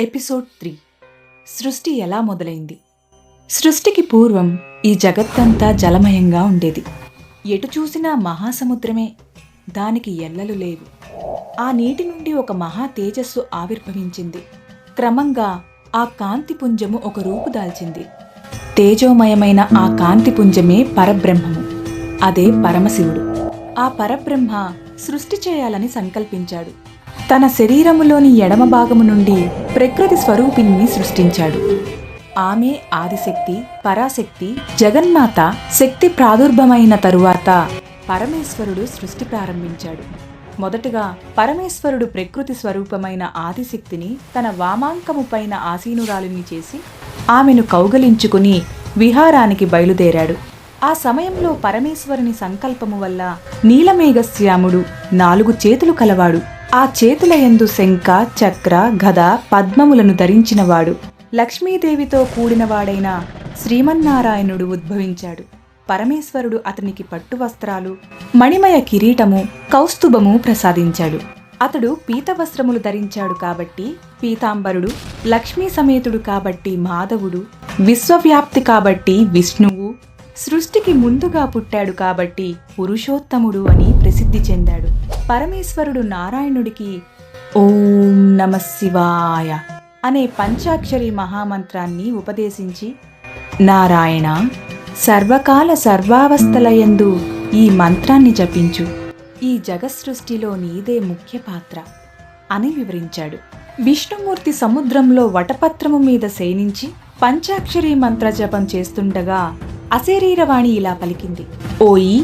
Episode 3 సృష్టి ఎలా మొదలైంది. సృష్టికి పూర్వం ఈ జగత్తంతా జలమయంగా ఉండేది. ఎటు చూసినా మహాసముద్రమే, దానికి ఎల్లలు లేవు. ఆ నీటి నుండి ఒక మహా తేజస్సు ఆవిర్భవించింది. క్రమంగా ఆ కాంతిపుంజము ఒక రూపు దాల్చింది. తేజోమయమైన ఆ కాంతిపుంజమే పరబ్రహ్మము, అదే పరమశివుడు. ఆ పరబ్రహ్మ సృష్టి చేయాలని సంకల్పించాడు. తన శరీరములోని ఎడమ భాగము నుండి ప్రకృతి స్వరూపిణిని సృష్టించాడు. ఆమె ఆదిశక్తి, పరాశక్తి, జగన్మాత. శక్తి ప్రాదుర్భమైన తరువాత పరమేశ్వరుడు సృష్టి ప్రారంభించాడు. మొదటగా పరమేశ్వరుడు ప్రకృతి స్వరూపమైన ఆదిశక్తిని తన వామాంకము పైన ఆసీనురాలిని చేసి ఆమెను కౌగలించుకుని విహారానికి బయలుదేరాడు. ఆ సమయంలో పరమేశ్వరుని సంకల్పము వల్ల నీలమేఘశ్యాముడు 4 చేతులు కలవాడు. ఆ చేతుల యందు శంఖ, చక్ర, గద, పద్మములను ధరించినవాడు లక్ష్మీదేవితో కూడినవాడైన శ్రీమన్నారాయణుడు ఉద్భవించాడు. పరమేశ్వరుడు అతనికి పట్టు వస్త్రాలు, మణిమయ కిరీటము, కౌస్తుభము ప్రసాదించాడు. అతడు పీతవస్త్రములు ధరించాడు కాబట్టి పీతాంబరుడు, లక్ష్మీ సమేతుడు కాబట్టి మాధవుడు, విశ్వవ్యాప్తి కాబట్టి విష్ణువు, సృష్టికి ముందుగా పుట్టాడు కాబట్టి పురుషోత్తముడు అని ప్రసిద్ధి చెందాడు. పరమేశ్వరుడు నారాయణుడికి ఓం నమః శివాయ అనే పంచాక్షరి మహామంత్రాన్ని ఉపదేశించి, నారాయణ, సర్వకాల సర్వావస్థలయందు ఈ మంత్రాన్ని జపించు, ఈ జగత్సృష్టిలో నీదే ముఖ్య పాత్ర అని వివరించాడు. విష్ణుమూర్తి సముద్రంలో వటపత్రము మీద శయనించి పంచాక్షరి మంత్ర జపం చేస్తుండగా అశరీరవాణి ఇలా పలికింది: ఓయి,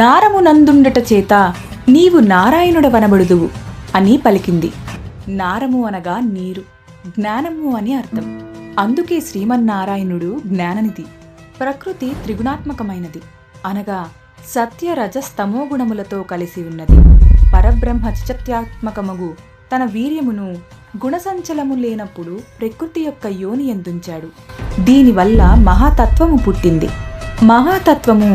నారమునందుండట చేత నీవు నారాయణుడవనబడుదువు అని పలికింది. నారము అనగా నీరు, జ్ఞానము అని అర్థం. అందుకే శ్రీమన్నారాయణుడు జ్ఞాననిధి. ప్రకృతి త్రిగుణాత్మకమైనది, అనగా సత్య రజస్తమో గుణములతో కలిసి ఉన్నది. పరబ్రహ్మ చిత్యాత్మకమగు తన వీర్యమును గుణసంచలము లేనప్పుడు ప్రకృతి యొక్క యోని ఎందుంచాడు. దీనివల్ల మహాతత్వము పుట్టింది. మహాతత్వము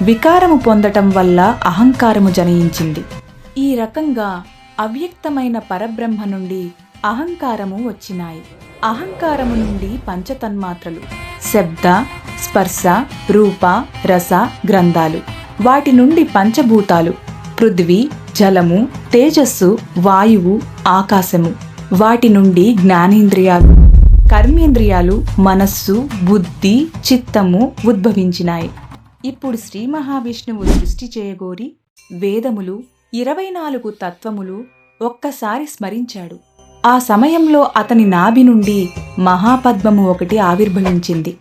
వికారము పొందటం వల్ల అహంకారము జనయించింది. ఈ రకంగా అవ్యక్తమైన పరబ్రహ్మ నుండి అహంకారము వచ్చినాయి. అహంకారము నుండి పంచతన్మాత్రలు, శబ్ద, స్పర్శ, రూప, రస, గ్రంథాలు. వాటి నుండి పంచభూతాలు, పృథ్వీ, జలము, తేజస్సు, వాయువు, ఆకాశము. వాటి నుండి జ్ఞానేంద్రియాలు, కర్మేంద్రియాలు, మనస్సు, బుద్ధి, చిత్తము ఉద్భవించినాయి. ఇప్పుడు శ్రీ మహావిష్ణువు సృష్టి చేయగోరి వేదములు, 24 తత్వములు ఒక్కసారి స్మరించాడు. ఆ సమయంలో అతని నాభి నుండి మహాపద్మము ఒకటి ఆవిర్భవించింది.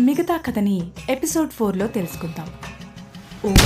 మిగతా కథని ఎపిసోడ్ 4లో తెలుసుకుందాం. ఓం